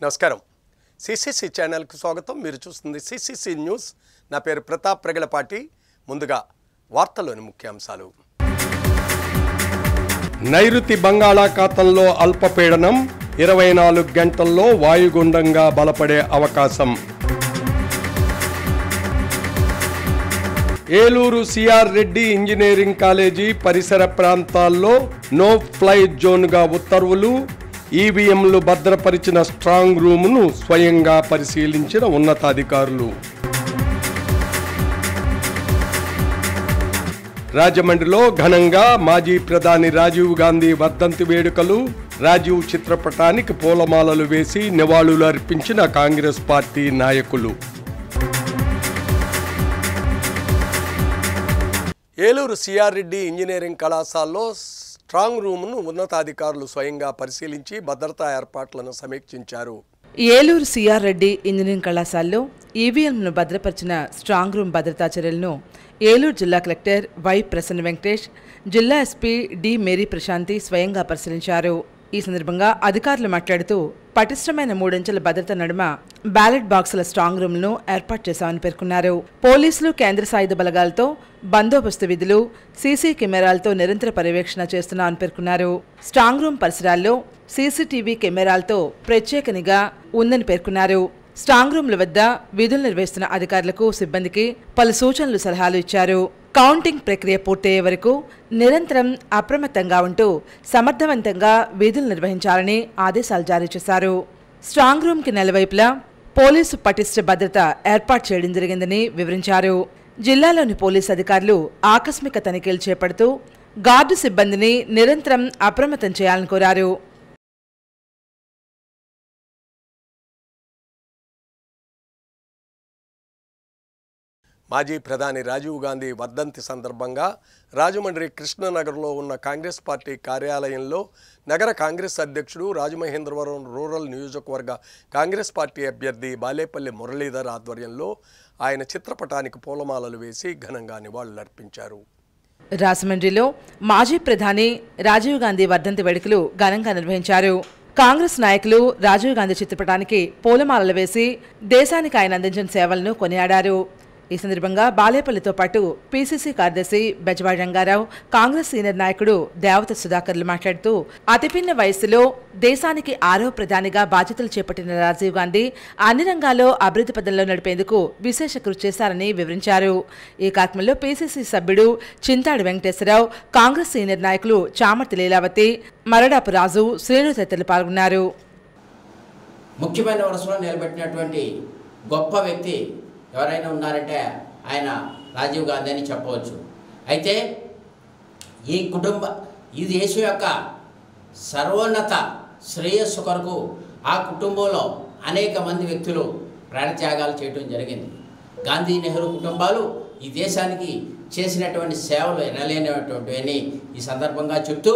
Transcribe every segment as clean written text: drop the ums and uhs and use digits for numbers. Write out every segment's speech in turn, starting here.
నమస్కారం. సిసిసి ఛానల్కు స్వాగతం. మీరు చూస్తుంది సిసిసి న్యూస్. నా పేరు ప్రతాప్ ప్రగలపాటి. ముందుగా వార్తల్లోని ముఖ్యాంశాలు. నైరుతి బంగాళాఖాతంలో అల్పపీడనం 24 గంటల్లో వాయుగుండంగా బలపడే అవకాశం. Eluru CR Reddy engineering college పరిసర ప్రాంతాల్లో నో ఫ్లై జోన్గా ఉత్తర్వులు. ఈవీఎంలు భద్రపరిచిన స్ట్రాంగ్ రూమును స్వయంగా పరిశీలించిన ఉన్నతాధికారులు. రాజమండ్రిలో ఘనంగా మాజీ ప్రధాని రాజీవ్ గాంధీ వర్ధంతి వేడుకలు. రాజీవ్ చిత్రపటానికి పూలమాలలు వేసి నివాళులు అర్పించిన కాంగ్రెస్ పార్టీ నాయకులు. ఏలూరు సిఆర్ రెడ్డి ఇంజనీరింగ్ కళాశాలలో స్ట్రాంగ్ రూమ్ను ఉన్నతాధికారులు స్వయంగా పరిశీలించి భద్రతా ఏర్పాట్లను సమీక్షించారు. ఏలూరు సిఆర్ రెడ్డి ఇంజనీరింగ్ కళాశాలలో ఈవీఎంలను భద్రపరిచిన స్ట్రాంగ్ రూమ్ భద్రతా చర్యలను ఏలూరు జిల్లా కలెక్టర్ వై ప్రసన్న వెంకటేష్, జిల్లా ఎస్పీ డి మేరీ ప్రశాంతి స్వయంగా పరిశీలించారు. ఈ సందర్భంగా అధికారులు మాట్లాడుతూ పటిష్టమైన 3 అంచెల భద్రత నడుమ బ్యాలెట్ బాక్సుల స్ట్రాంగ్ రూమ్లను ఏర్పాటు చేశామని పేర్కొన్నారు. పోలీసులు, కేంద్ర సాయుధ బలగాలతో బందోబస్తు విధులు, సీసీ కెమెరాలతో నిరంతర పర్యవేక్షణ చేస్తున్నామని పేర్కొన్నారు. స్ట్రాంగ్ రూమ్ పరిసరాల్లో సీసీటీవీ కెమెరాలతో ప్రత్యేక నిఘా ఉందని పేర్కొన్నారు. స్ట్రాంగ్ రూమ్ల వద్ద విధులు నిర్వహిస్తున్న అధికారులకు, సిబ్బందికి పలు సూచనలు, సలహాలు ఇచ్చారు. కౌంటింగ్ ప్రక్రియ పూర్తయ్యే వరకు నిరంతరం అప్రమత్తంగా ఉంటూ సమర్థవంతంగా విధులు నిర్వహించాలని ఆదేశాలు జారీ చేశారు. స్ట్రాంగ్ రూమ్కి నెలవైపులా పోలీసు పటిష్ట భద్రత ఏర్పాటు చేయడం జరిగిందని వివరించారు. జిల్లాలోని పోలీసు అధికారులు ఆకస్మిక తనిఖీలు చేపడుతూ గార్డు సిబ్బందిని నిరంతరం అప్రమత్తం చేయాలని కోరారు. మాజీ ప్రధాని రాజీవ్ గాంధీ వర్ధంతి సందర్భంగా రాజమండ్రి కృష్ణనగర్లో ఉన్న కాంగ్రెస్ పార్టీ కార్యాలయంలో నగర కాంగ్రెస్ అధ్యక్షుడు, రాజమహేంద్రవరం రూరల్ నియోజకవర్గ కాంగ్రెస్ పార్టీ అభ్యర్థి బాలేపల్లి మురళీధర్ ఆధ్వర్యంలో ఆయన చిత్రపటానికి పూలమాలలు వేసి ఘనంగా నివాళులర్పించారు. రాజమండ్రిలో మాజీ ప్రధాని రాజీవ్ గాంధీ వర్ధంతి వేడుకలు ఘనంగా నిర్వహించారు. కాంగ్రెస్ నాయకులు రాజీవ్ గాంధీ చిత్రపటానికి పూలమాలలు వేసి దేశానికి ఆయన అందించిన సేవలను కొనియాడారు. ఈ సందర్భంగా బాలేపల్లితో పాటు పీసీసీ కార్యదర్శి బెజవాడ రంగారావు, కాంగ్రెస్ సీనియర్ నాయకుడు దేవత సుధాకర్లు మాట్లాడుతూ అతిపిన్న వయసులో దేశానికి 6వ ప్రధానిగా బాధ్యతలు చేపట్టిన రాజీవ్ గాంధీ అన్ని రంగాల్లో అభివృద్ధి పదంలో నడిపేందుకు విశేష కృషి చేశారని వివరించారు. ఈ కార్యక్రమంలో పీసీసీ సభ్యుడు చింతాడి వెంకటేశ్వరరావు, కాంగ్రెస్ సీనియర్ నాయకులు చామర్తి లీలావతి, మరడాపు రాజు, శ్రేణు తదితరులు పాల్గొన్నారు. ముఖ్యమైన వరుసలో నిలబెట్టినటువంటి గొప్ప వ్యక్తి ఎవరైనా ఉన్నారంటే ఆయన రాజీవ్ గాంధీ అని చెప్పవచ్చు. అయితే ఈ దేశం యొక్క సర్వోన్నత శ్రేయస్సు కొరకు ఆ కుటుంబంలో అనేక మంది వ్యక్తులు ప్రాణత్యాగాలు చేయడం జరిగింది. గాంధీ, నెహ్రూ కుటుంబాలు ఈ దేశానికి చేసినటువంటి సేవలు ఎనలేనటువంటివని ఈ సందర్భంగా చెప్తూ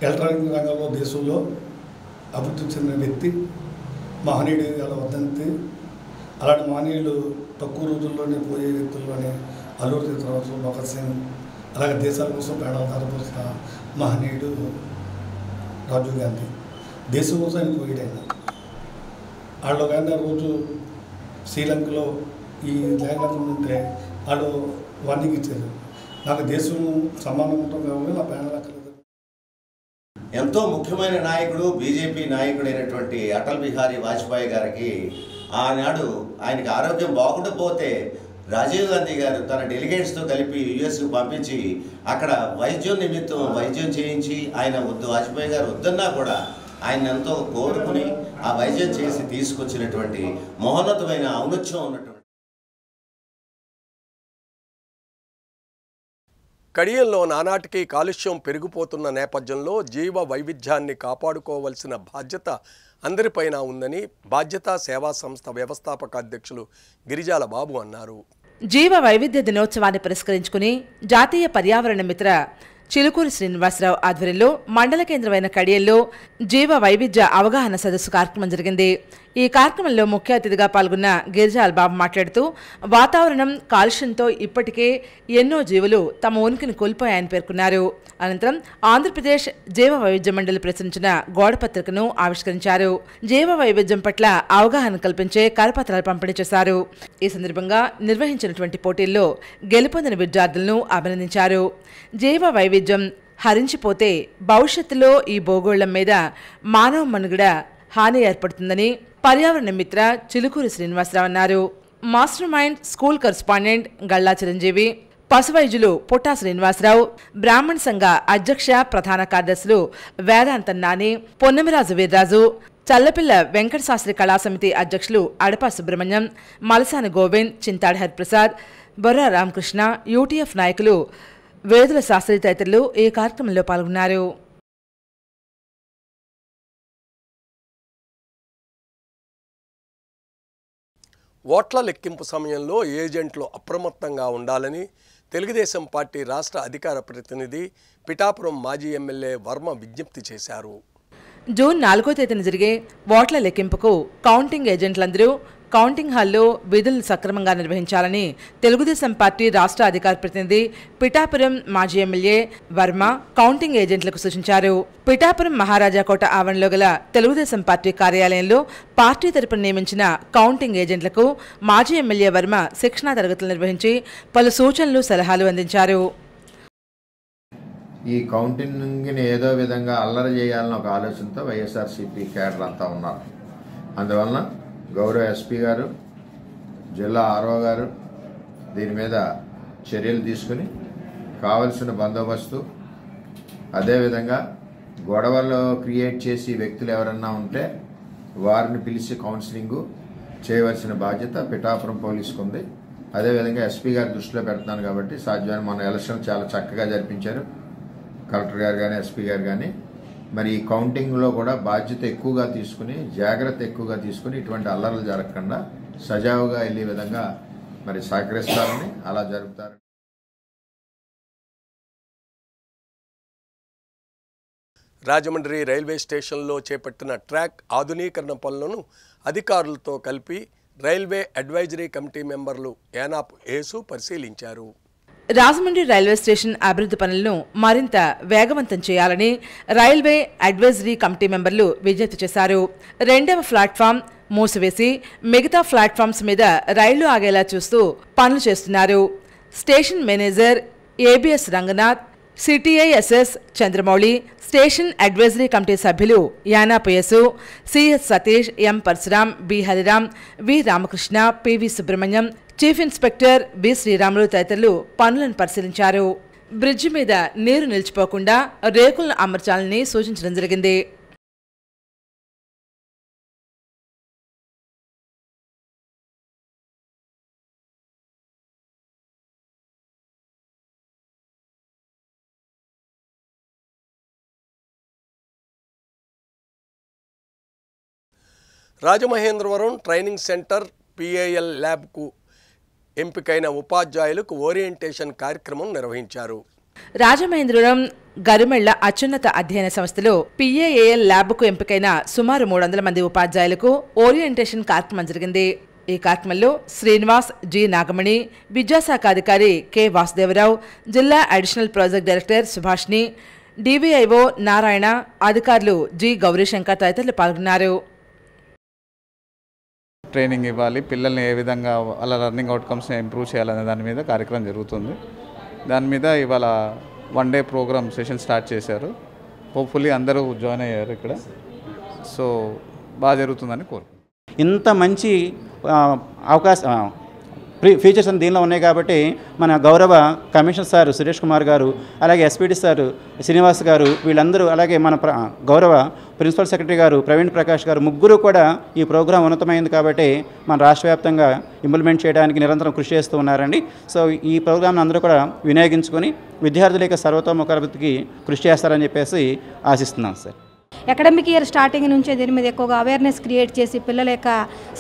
ఎలక్ట్రానిక్ రంగంలో దేశంలో అభివృద్ధి చెందిన వ్యక్తి, మహనీయుడు గల వర్ధంతి. అలాంటి మహనీయులు తక్కువ రోజుల్లోనే పోయే వ్యక్తుల్లోనే అల్లూరి సీతారామరాజు, భగత్ సింగ్, అలాగే దేశాల కోసం ప్రాణాలు ధారపోసిన మహనీయుడు రాజీవ్ గాంధీ. దేశం కోసం ఆయన పోయాడు. వాళ్ళు కానీ ఆ రోజు శ్రీలంకలో ఈ లేఖనం ఉంటే వాళ్ళు వార్నింగ్ ఇచ్చారు, నాకు దేశం సమానం ఉంటుంది కాబట్టి నా ప్రాణాలు అక్కర్లేదు. ఎంతో ముఖ్యమైన నాయకుడు, బీజేపీ నాయకుడైనటువంటి అటల్ బిహారీ వాజ్పేయి గారికి ఆనాడు ఆయనకి ఆరోగ్యం బాగుండకపోతే రాజీవ్ గాంధీ గారు తన డెలిగేట్స్తో కలిపి యుఎస్కు పంపించి అక్కడ వైద్యం చేయించి ఆయన వాజ్పేయి గారు వద్దన్నా కూడా ఆయన ఎంతో కోరుకుని ఆ వైద్యం చేసి తీసుకొచ్చినటువంటి మహోన్నతమైన ఔన్నత్యం ఉన్నటువంటి. కడియంలో నానాటికి కాలుష్యం పెరిగిపోతున్న నేపథ్యంలో జీవ వైవిధ్యాన్ని కాపాడుకోవాల్సిన బాధ్యత అందరిపైన ఉందని బాధ్యతా సేవా సంస్థ వ్యవస్థాపక అధ్యక్షులు గిరిజాల బాబు అన్నారు. జీవ వైవిధ్య దినోత్సవాన్ని పురస్కరించుకుని జాతీయ పర్యావరణ మిత్ర చిలుకూరి శ్రీనివాసరావు ఆధ్వర్యంలో మండల కేంద్రమైన కడియల్లో జీవ వైవిధ్య అవగాహన సదస్సు కార్యక్రమం జరిగింది. ఈ కార్యక్రమంలో ముఖ్య అతిథిగా పాల్గొన్న గిరిజాల్ బాబు మాట్లాడుతూ వాతావరణం కాలుష్యంతో ఇప్పటికే ఎన్నో జీవులు తమ ఉనికిని కోల్పోయాయని పేర్కొన్నారు. అనంతరం ఆంధ్రప్రదేశ్ జీవ వైవిధ్య మండలి ప్రచురించిన గోడపత్రికను ఆవిష్కరించారు. జీవ వైవిధ్యం పట్ల అవగాహన కల్పించే కరపత్రాలు పంపిణీ చేశారు. ఈ సందర్భంగా నిర్వహించినటువంటి పోటీల్లో గెలుపొందిన విద్యార్థులను అభినందించారు. జీవ వైవిధ్యం హరించిపోతే భవిష్యత్తులో ఈ భూగోళం మీద మానవ మనుగడ హాని ఏర్పడుతుందని పర్యావరణ మిత్ర చిలుకూరి శ్రీనివాసరావు అన్నారు. Master mind school correspondent Galla Chiranjeevi, పశువైద్యులు పుట్టా శ్రీనివాసరావు, బ్రాహ్మణ సంఘ అధ్యక్ష ప్రధాన కార్యదర్శులు వేదాంతం నాని, పొన్నమిరాజు వీర్రాజు, చల్లపిల్ల వెంకట శాస్త్రి కళాసమితి అధ్యక్షులు అడపా సుబ్రహ్మణ్యం, మలసాని గోవింద్, చింతాడి హరిప్రసాద్, బొర్రా రామకృష్ణ, యూటీఎఫ్ నాయకులు వేదుల శాస్త్రి తదితరులు ఈ కార్యక్రమంలో పాల్గొన్నారు. ఓట్ల లెక్కింపు సమయంలో ఏజెంట్లు అప్రమత్తంగా ఉండాలని తెలుగుదేశం పార్టీ రాష్ట్ర అధికార ప్రతినిధి పిఠాపురం మాజీ ఎమ్మెల్యే వర్మ విజ్ఞప్తి చేశారు. జూన్ 4వ తేదీన జరిగే ఓట్ల లెక్కింపుకు కౌంటింగ్ ఏజెంట్లందరూ కౌంటింగ్ హాల్లో విధులను సక్రమంగా నిర్వహించాలని తెలుగుదేశం పార్టీ రాష్ట్ర అధికార ప్రతినిధి పిఠాపురం మాజీ ఎమ్మెల్యే వర్మ కౌంటింగ్ ఏజెంట్లకు సూచించారు. పిఠాపురం మహారాజాకోట ఆవరణలో గల తెలుగుదేశం పార్టీ కార్యాలయంలో పార్టీ తరపున నియమించిన కౌంటింగ్ ఏజెంట్లకు మాజీ ఎమ్మెల్యే వర్మ శిక్షణా తరగతులు నిర్వహించి పలు సూచనలు సలహాలు అందించారు. ఈ కౌంటింగ్ని ఏదో విధంగా అల్లరి చేయాలని ఒక ఆలోచనతో వైఎస్ఆర్సీపీ క్యాడర్ అంతా ఉన్నారు. అందువలన గౌరవ ఎస్పీ గారు, జిల్లా ఆర్ఓ గారు దీని మీద చర్యలు తీసుకుని కావలసిన బందోబస్తు, అదేవిధంగా గొడవలు క్రియేట్ చేసి వ్యక్తులు ఎవరన్నా ఉంటే వారిని పిలిచి కౌన్సిలింగు చేయవలసిన బాధ్యత పిఠాపురం పోలీసుకు ఉంది. అదేవిధంగా ఎస్పీ గారి దృష్టిలో పెడుతున్నాను కాబట్టి సాధ్యమైన మన ఎలక్షన్ చాలా చక్కగా జరిపించారు కలెక్టర్ గారు కానీ ఎస్పీ గారు కానీ. మరి ఈ కౌంటింగ్లో కూడా బాధ్యత ఎక్కువగా తీసుకుని, జాగ్రత్త ఎక్కువగా తీసుకుని ఇటువంటి అల్లర్లు జరగకుండా సజావుగా వెళ్ళే విధంగా మరి సహకరిస్తారని అలా జరుపుతారు. రాజమండ్రి రైల్వే స్టేషన్లో చేపట్టిన ట్రాక్ ఆధునీకరణ పనులను అధికారులతో కలిపి రైల్వే అడ్వైజరీ కమిటీ మెంబర్లు ఏనాపు యేసు పరిశీలించారు. రాజమండ్రి రైల్వే స్టేషన్ అభివృద్ధి పనులను మరింత వేగవంతం చేయాలని రైల్వే అడ్వైజరీ కమిటీ మెంబర్లు విజ్ఞప్తి చేశారు. 2వ ప్లాట్ఫామ్ మూసివేసి మిగతా ప్లాట్ఫామ్స్ మీద రైళ్లు ఆగేలా చూస్తూ పనులు చేస్తున్నారు. Station manager ABS Ranganath, CTISS Chandramouli, station advisory committee సభ్యులు Yanapu Yesu, CS Satish, M Parasuram, B Hariram, V Ramakrishna, PV Subrahmanyam, chief inspector B Sriramulu తదితరులు పనులను పరిశీలించారు. బ్రిడ్జి మీద నీరు నిలిచిపోకుండా రేకులను అమర్చాలని సూచించడం జరిగింది. రాజమహేంద్రవరం ట్రైనింగ్ సెంటర్ పిఏఎల్ ల్యాబ్కు ఎంపికైన ఉపాధ్యాయులకు ఓరియంటేషన్ కార్యక్రమం నిర్వహించారు. రాజమహేంద్రవరం గరిమెళ్ల అత్యున్నత అధ్యయన సంస్థలో పిఏఏఎల్ ల్యాబ్కు ఎంపికైన సుమారు 300 మంది ఉపాధ్యాయులకు ఓరియంటేషన్ కార్యక్రమం జరిగింది. ఈ కార్యక్రమంలో శ్రీనివాస్, జి నాగమణి, విద్యాశాఖ అధికారి కె వాసుదేవరావు, జిల్లా additional project director Subhashni, DVIO Narayana, అధికారులు జి గౌరీశంకర్ తదితరులు పాల్గొన్నారు. ట్రైనింగ్ ఇవ్వాలి, పిల్లల్ని ఏ విధంగా వాళ్ళ లర్నింగ్ అవుట్కమ్స్ని ఇంప్రూవ్ చేయాలనే దాని మీద కార్యక్రమం జరుగుతుంది. దాని మీద ఇవాళ 1 డే ప్రోగ్రామ్ సెషన్ స్టార్ట్ చేశారు. హోప్ఫుల్లీ అందరూ జాయిన్ అయ్యారు ఇక్కడ. సో బాగా జరుగుతుందని కోరుకుంటున్నాను. ఇంత మంచి అవకాశం ఫీచర్స్ అని దీనిలో ఉన్నాయి కాబట్టి మన గౌరవ కమిషనర్ సార్ సురేష్ కుమార్ గారు, అలాగే ఎస్పీడీ సార్ శ్రీనివాస్ గారు, వీళ్ళందరూ, అలాగే మన గౌరవ ప్రిన్సిపల్ సెక్రటరీ గారు ప్రవీణ్ ప్రకాష్ గారు, ముగ్గురు కూడా ఈ ప్రోగ్రాం ఉన్నతమైంది కాబట్టి మన రాష్ట్ర వ్యాప్తంగా ఇంప్లిమెంట్ చేయడానికి నిరంతరం కృషి చేస్తూ ఉన్నారండి. సో ఈ ప్రోగ్రాంను అందరూ కూడా వినియోగించుకొని విద్యార్థుల యొక్క సర్వతోముఖాభివృద్ధికి కృషి చేస్తారని చెప్పేసి ఆశిస్తున్నాం సార్. అకాడమిక్ ఇయర్ స్టార్టింగ్ నుంచే దీని మీద ఎక్కువగా అవేర్నెస్ క్రియేట్ చేసి పిల్లల యొక్క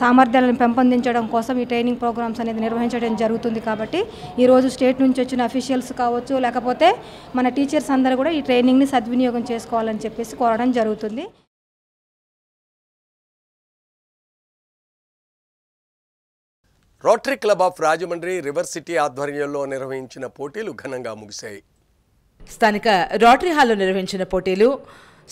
సామర్థ్యాలను పెంపొందించడం కోసం ఈ ట్రైనింగ్ ప్రోగ్రామ్స్ అనేది నిర్వహించడం జరుగుతుంది. కాబట్టి ఈరోజు స్టేట్ నుంచి వచ్చిన అఫీషియల్స్ కావచ్చు, లేకపోతే మన టీచర్స్ అందరూ కూడా ఈ ట్రైనింగ్ని సద్వినియోగం చేసుకోవాలని చెప్పేసి కోరడం జరుగుతుంది. Rotary club of Rajahmundry river city ఆధ్వర్యంలో నిర్వహించిన పోటీలు ఘనంగా ముగిశాయి. స్థానిక రోటరీ హాల్లో నిర్వహించిన పోటీలు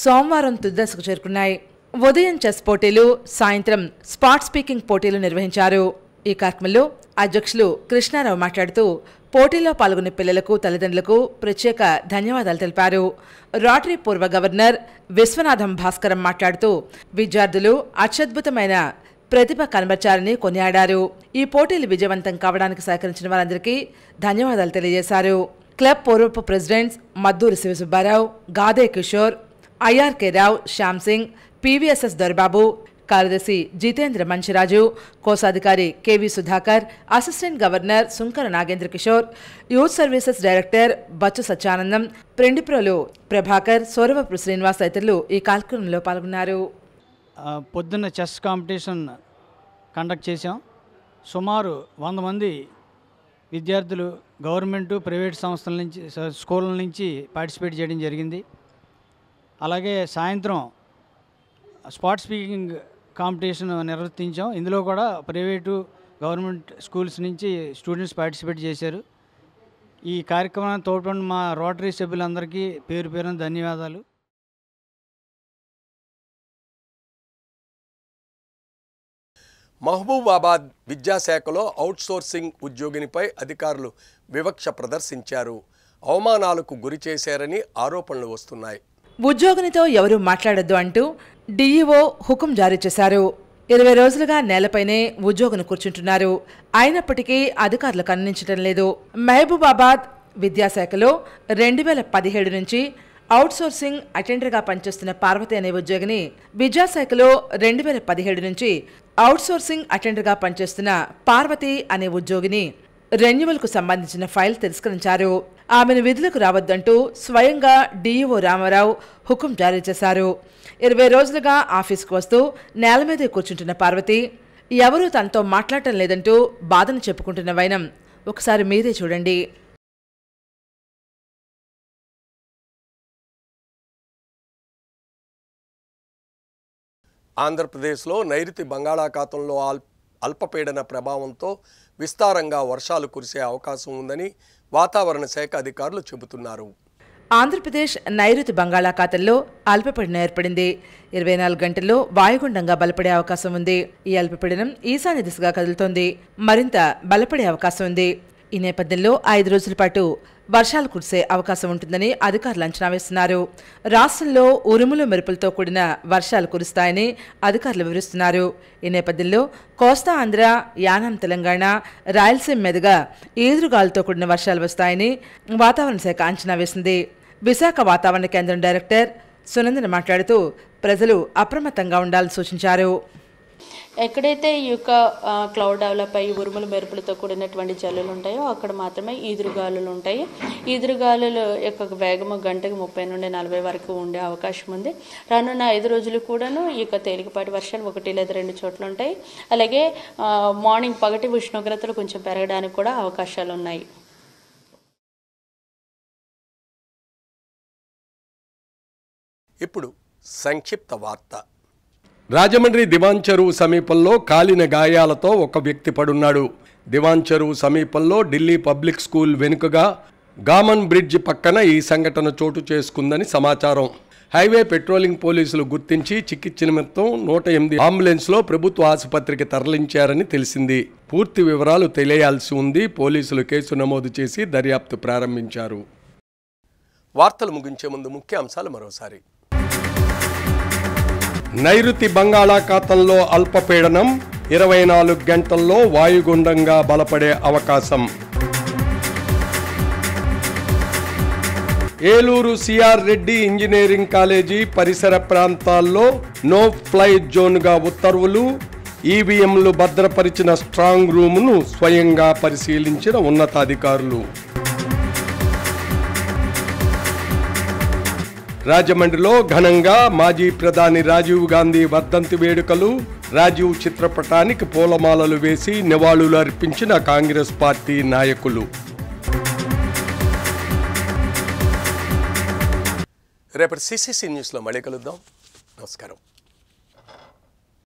సోమవారం తుదిదశకు చేరుకున్నాయి. ఉదయం చెస్ పోటీలు, సాయంత్రం స్పాట్ స్పీకింగ్ పోటీలు నిర్వహించారు. ఈ కార్యక్రమంలో అధ్యక్షులు కృష్ణారావు మాట్లాడుతూ పోటీలో పాల్గొనే పిల్లలకు, తల్లిదండ్రులకు ప్రత్యేక ధన్యవాదాలు తెలిపారు. రోటరీ పూర్వ గవర్నర్ విశ్వనాథం భాస్కరం మాట్లాడుతూ విద్యార్థులు అత్యద్భుతమైన ప్రతిభ కనబర్చారని కొనియాడారు. ఈ పోటీలు విజయవంతం కావడానికి సహకరించిన వారందరికీ ధన్యవాదాలు తెలియజేశారు. క్లబ్ పూర్వపు presidents Madduri Sivasubbarao, Gade Kishore, IRK Rao, Shyam Singh, PVSS Dorababu, కార్యదర్శి జితేంద్ర మంచిరాజు, కోశాధికారి KV Sudhakar, assistant governor Sunkara Nagendra Kishore, youth services director Bachchu Satyanandam, Prendiprolu Prabhakar, Sauravapu Srinivas తదితరులు ఈ కార్యక్రమంలో పాల్గొన్నారు. పొద్దున్న చెస్ కాంపిటీషన్ కండక్ట్ చేశాం. సుమారు 100 మంది విద్యార్థులు గవర్నమెంటు, ప్రైవేట్ సంస్థల నుంచి, స్కూళ్ళ నుంచి పార్టిసిపేట్ చేయడం జరిగింది. అలాగే సాయంత్రం స్పాట్ స్పీకింగ్ కాంపిటీషన్ నిర్వర్తించాం. ఇందులో కూడా ప్రైవేటు, గవర్నమెంట్ స్కూల్స్ నుంచి స్టూడెంట్స్ పార్టిసిపేట్ చేశారు. ఈ కార్యక్రమాన్ని తోడ్పడిన మా రోటరీ సభ్యులందరికీ పేరు పేరున ధన్యవాదాలు. మహబూబాబాద్ విద్యాశాఖలో అవుట్సోర్సింగ్ ఉద్యోగినిపై అధికారులు వివక్ష ప్రదర్శించారు. అవమానాలకు గురి చేశారని ఆరోపణలు వస్తున్నాయి. ఉద్యోగినితో ఎవరూ మాట్లాడొద్దు అంటూ డీఈఓ హుకుం జారీ చేశారు. 20 రోజులుగా నేలపైనే ఉద్యోగిని కూర్చుంటున్నారు. అయినప్పటికీ అధికారులు కన్నించడం లేదు. మహబూబాబాద్ విద్యాశాఖలో 2017 నుంచి అవుట్సోర్సింగ్ అటెండర్గా పనిచేస్తున్న పార్వతి అనే ఉద్యోగిని విద్యాశాఖలో 2017 నుంచి అవుట్సోర్సింగ్ అటెండర్గా పనిచేస్తున్న పార్వతి అనే ఉద్యోగిని రెన్యువల్కు సంబంధించిన ఫైల్ తిరస్కరించారు. ఆమెను విధులకు రావద్దంటూ స్వయంగా డీఈఓ రామారావు హుకుం జారీ చేశారు. 20 రోజులుగా ఆఫీస్కు వస్తూ నేల మీదే కూర్చుంటున్న పార్వతి ఎవరూ తనతో మాట్లాడటం లేదంటూ బాధను చెప్పుకుంటున్న వైనం ఒకసారి మీరే చూడండి. ఆంధ్రప్రదేశ్లో నైరుతి బంగాళాఖాతంలో అల్పపీడన ప్రభావంతో విస్తారంగా వర్షాలు కురిసే అవకాశం ఉందని వాతావరణ శాఖ అధికారులు చెబుతున్నారు. ఆంధ్రప్రదేశ్ నైరుతి బంగాళాఖాతంలో అల్పపీడనం ఏర్పడింది. 24 గంటల్లో వాయుగుండంగా బలపడే అవకాశం ఉంది. ఈ అల్పపీడనం ఈశాన్య దిశగా కదులుతోంది. మరింత బలపడే అవకాశం ఉంది. ఈ నేపథ్యంలో 5 రోజుల పాటు వర్షాలు కురిసే అవకాశం ఉంటుందని అధికారులు అంచనా వేస్తున్నారు. రాష్ట్రంలో ఉరుములు మెరుపులతో కూడిన వర్షాలు కురుస్తాయని అధికారులు వివరిస్తున్నారు. ఈ నేపథ్యంలో కోస్తా ఆంధ్ర, యానాం తెలంగాణ, రాయలసీమ మీదుగా ఈదురుగాలులతో కూడిన వర్షాలు వస్తాయని వాతావరణ శాఖ అంచనా వేసింది. విశాఖ వాతావరణ కేంద్రం డైరెక్టర్ సునందన మాట్లాడుతూ ప్రజలు అప్రమత్తంగా ఉండాలని సూచించారు. ఎక్కడైతే ఈ యొక్క క్లౌడ్ డెవలప్ అయ్యి ఉరుములు మెరుపులతో కూడినటువంటి జల్లులు ఉంటాయో అక్కడ మాత్రమే ఈదురుగాలులు ఉంటాయి. ఈదురుగాలుల యొక్క వేగము గంటకు 30 నుండి 40 వరకు ఉండే అవకాశం ఉంది. రానున్న 5 రోజులు కూడాను ఈ యొక్క తేలికపాటి వర్షాలు 1 లేదా 2 చోట్ల ఉంటాయి. అలాగే మార్నింగ్ పగటి ఉష్ణోగ్రతలు కొంచెం పెరగడానికి కూడా అవకాశాలు ఉన్నాయి. ఇప్పుడు సంక్షిప్త వార్త. రాజమండ్రి దివాన్ చెరువు సమీపంలో కాలిన గాయాలతో ఒక వ్యక్తి పడున్నాడు. దివాన్ చెరువు సమీపంలో ఢిల్లీ పబ్లిక్ స్కూల్ వెనుకగా గామన్ బ్రిడ్జ్ పక్కన ఈ సంఘటన చోటు చేసుకుందని సమాచారం. హైవే పెట్రోలింగ్ పోలీసులు గుర్తించి చికిత్స నిమిత్తం 108 అంబులెన్స్లో ప్రభుత్వ ఆసుపత్రికి తరలించారని తెలిసింది. పూర్తి వివరాలు తెలియాల్సి ఉంది. పోలీసులు కేసు నమోదు చేసి దర్యాప్తు ప్రారంభించారు. వార్తలు ముగించే ముందు ముఖ్య అంశాలు మరోసారి. నైరుతి బంగాళాఖాతంలో అల్పపీడనం 24 గంటల్లో వాయుగుండంగా బలపడే అవకాశం. Eluru CR Reddy engineering college పరిసర ప్రాంతాల్లో నో ఫ్లై జోన్గా ఉత్తర్వులు. ఈవీఎంలు భద్రపరిచిన స్ట్రాంగ్ రూమును స్వయంగా పరిశీలించిన ఉన్నతాధికారులు. రాజమండ్రిలో ఘనంగా మాజీ ప్రధాని రాజీవ్ గాంధీ వర్ధంతి వేడుకలు. రాజీవ్ చిత్రపటానికి పూలమాలలు వేసి నివాళులు అర్పించిన కాంగ్రెస్ పార్టీ నాయకులు. రేపటి సిసిసి న్యూస్లో మళ్ళీ కలుద్దాం. నమస్కారం.